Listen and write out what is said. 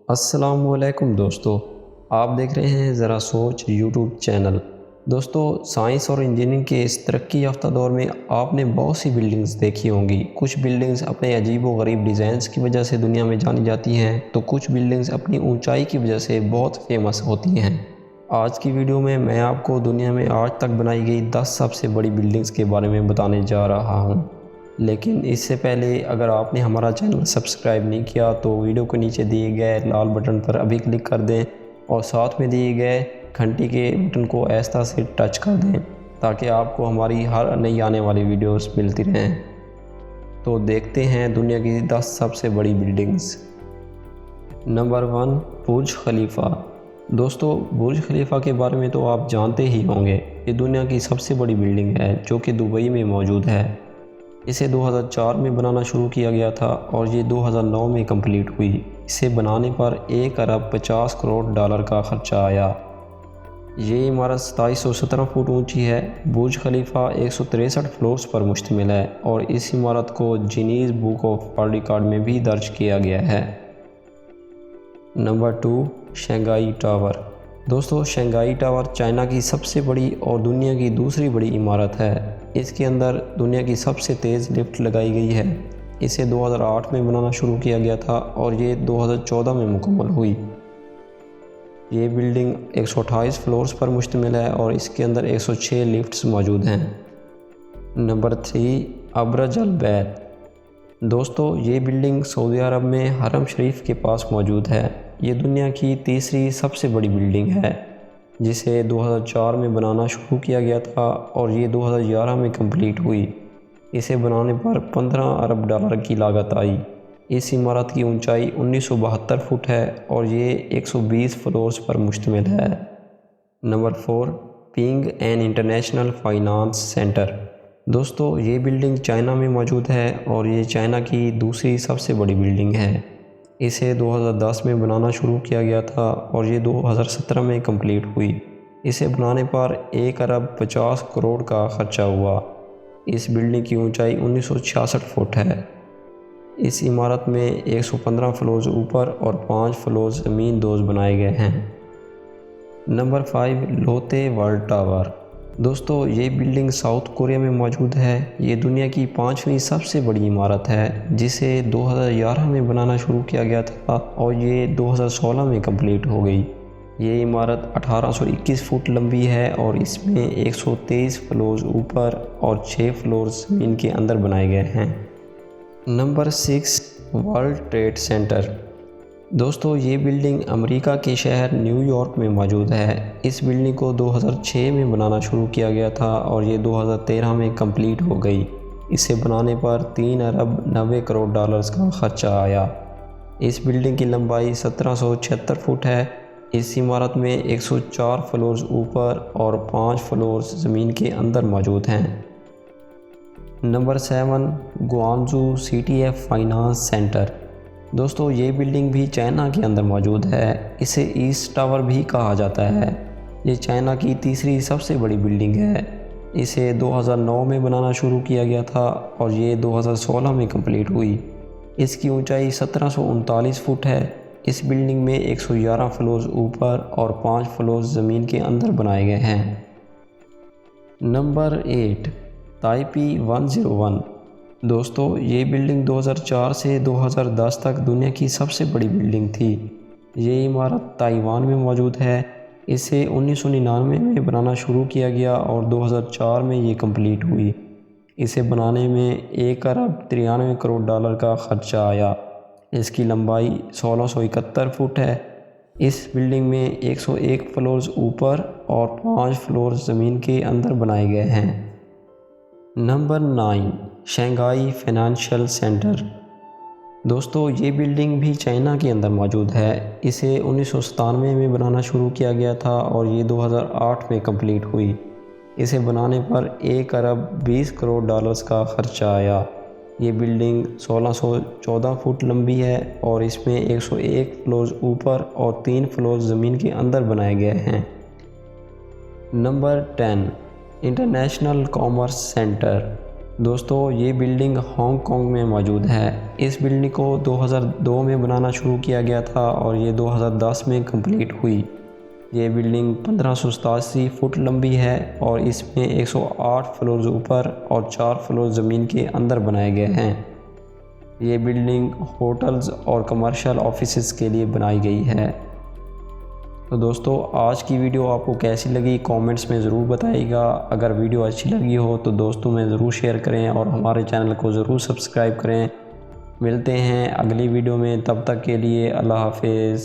السلام علیکم دوستو، آپ دیکھ رہے ہیں ذرا سوچ یوٹیوب چینل۔ دوستو، سائنس اور انجینئرنگ کے اس ترقی یافتہ دور میں آپ نے بہت سی بلڈنگز دیکھی ہوں گی۔ کچھ بلڈنگز اپنے عجیب و غریب ڈیزائنز کی وجہ سے دنیا میں جانی جاتی ہیں، تو کچھ بلڈنگز اپنی اونچائی کی وجہ سے بہت فیمس ہوتی ہیں۔ آج کی ویڈیو میں آپ کو دنیا میں آج تک بنائی گئی 10 سب سے بڑی بلڈنگز کے بارے میں بتانے جا رہا ہوں۔ لیکن اس سے پہلے اگر آپ نے ہمارا چینل سبسکرائب نہیں کیا تو ویڈیو کے نیچے دیے گئے لال بٹن پر ابھی کلک کر دیں اور ساتھ میں دیے گئے گھنٹی کے بٹن کو آہستہ سے ٹچ کر دیں تاکہ آپ کو ہماری ہر نئی آنے والی ویڈیوز ملتی رہیں۔ تو دیکھتے ہیں دنیا کی 10 سب سے بڑی بلڈنگز۔ نمبر 1، برج خلیفہ۔ دوستو، برج خلیفہ کے بارے میں تو آپ جانتے ہی ہوں گے۔ یہ دنیا کی سب سے بڑی بلڈنگ ہے جو کہ دبئی میں موجود ہے۔ اسے 2004 میں بنانا شروع کیا گیا تھا اور یہ 2009 میں کمپلیٹ ہوئی۔ اسے بنانے پر 1 ارب 50 کروڑ ڈالر کا خرچہ آیا۔ یہ عمارت 2717 فٹ اونچی ہے۔ برج خلیفہ 163 فلورز پر مشتمل ہے اور اس عمارت کو Guinness book of world record میں بھی درج کیا گیا ہے۔ Number 2، Shanghai tower. دوستو، شنگھائی ٹاور چائنا کی سب سے بڑی اور دنیا کی دوسری بڑی عمارت ہے۔ اس کے اندر دنیا کی سب سے تیز لفٹ لگائی گئی ہے۔ اسے 2008 میں بنانا شروع کیا گیا تھا اور یہ 2014 میں مکمل ہوئی۔ یہ بلڈنگ 128 فلورز پر مشتمل ہے اور اس کے اندر 106 لفٹس موجود ہیں۔ نمبر 3، ابرج البیت۔ دوستو، یہ بلڈنگ سعودی عرب میں حرم شریف کے پاس موجود ہے۔ یہ دنیا کی تیسری سب سے بڑی بلڈنگ ہے جسے 2004 میں بنانا شروع کیا گیا تھا اور یہ 2011 میں کمپلیٹ ہوئی۔ اسے بنانے پر 15 ارب ڈالر کی لاگت آئی۔ اس عمارت کی اونچائی 1972 فٹ ہے اور یہ 120 فلورز پر مشتمل ہے۔ Number 4، Ping An international finance centre. دوستو، یہ بلڈنگ چائنا میں موجود ہے اور یہ چائنا کی دوسری سب سے بڑی بلڈنگ ہے۔ اسے 2010 میں بنانا شروع کیا گیا تھا اور یہ 2017 میں کمپلیٹ ہوئی۔ اسے بنانے پر 1 ارب 50 کروڑ کا خرچہ ہوا۔ اس بلڈنگ کی اونچائی 1966 فٹ ہے۔ اس عمارت میں 115 فلورز اوپر اور 5 فلورز زمین دوز بنائے گئے ہیں۔ Number 5، Lotte world tower. دوستو، یہ بلڈنگ ساؤتھ کوریا میں موجود ہے۔ یہ دنیا کی 5ویں سب سے بڑی عمارت ہے جسے 2011 میں بنانا شروع کیا گیا تھا اور یہ 2016 میں کمپلیٹ ہو گئی۔ یہ عمارت 1821 فٹ لمبی ہے اور اس میں 123 فلورز اوپر اور 6 فلورز زمین کے اندر بنائے گئے ہیں۔ Number 6، world trade center. دوستو، یہ بلڈنگ امریکہ کے شہر نیو یارک میں موجود ہے۔ اس بلڈنگ کو 2006 میں بنانا شروع کیا گیا تھا اور یہ 2013 میں کمپلیٹ ہو گئی۔ اسے بنانے پر 3 ارب 90 کروڑ ڈالرز کا خرچہ آیا۔ اس بلڈنگ کی لمبائی 1776 فٹ ہے۔ اس عمارت میں 104 فلورز اوپر اور 5 فلورز زمین کے اندر موجود ہیں۔ Number 7، Guangzhou C T F finance centre. دوستو، یہ بلڈنگ بھی چائنا کے اندر موجود ہے۔ اسے ایسٹ ٹاور بھی کہا جاتا ہے۔ یہ چائنا کی تیسری سب سے بڑی بلڈنگ ہے۔ اسے 2009 میں بنانا شروع کیا گیا تھا اور یہ 2016 میں کمپلیٹ ہوئی۔ اس کی اونچائی 1739 فٹ ہے۔ اس بلڈنگ میں 111 فلورز اوپر اور 5 فلورز زمین کے اندر بنائے گئے ہیں۔ نمبر 8، تائپی 101۔ دوستو، یہ بلڈنگ 2004 سے 2010 تک دنیا کی سب سے بڑی بلڈنگ تھی۔ یہ عمارت تائیوان میں موجود ہے۔ اسے 1999 میں بنانا شروع کیا گیا اور 2004 میں یہ کمپلیٹ ہوئی۔ اسے بنانے میں 1 ارب 93 کروڑ ڈالر کا خرچہ آیا۔ اس کی لمبائی 1671 فٹ ہے۔ اس بلڈنگ میں 101 فلورز اوپر اور 5 فلورز زمین کے اندر بنائے گئے ہیں۔ Number 9، Shanghai financial centre. دوستو، یہ بلڈنگ بھی چائنا کے اندر موجود ہے۔ اسے 1997 میں بنانا شروع کیا گیا تھا اور یہ 2008 میں کمپلیٹ ہوئی۔ اسے بنانے پر 1 ارب 20 کروڑ ڈالرز کا خرچہ آیا۔ یہ بلڈنگ 1614 فٹ لمبی ہے اور اس میں 101 فلورز اوپر اور 3 فلورز زمین کے اندر بنائے گئے ہیں۔ Number 10، international commerce centre. دوستو یہ بلڈنگ ہانگ کانگ میں موجود ہے۔ اس بلڈنگ کو 2002 میں بنانا شروع کیا گیا تھا اور یہ 2010 میں کمپلیٹ ہوئی۔ یہ بلڈنگ 1587 فٹ لمبی ہے اور اس میں 108 فلورز اوپر اور 4 فلور زمین کے اندر بنائے گئے ہیں۔ یہ بلڈنگ ہوٹلز اور کمرشل آفیسز کے لیے بنائی گئی ہے۔ تو دوستو آج کی ویڈیو آپ کو کیسی لگی کامنٹس میں ضرور بتائیے گا۔ اگر ویڈیو اچھی لگی ہو تو دوستوں میں ضرور شیئر کریں اور ہمارے چینل کو ضرور سبسکرائب کریں۔ ملتے ہیں اگلی ویڈیو میں، تب تک کے لیے اللہ حافظ۔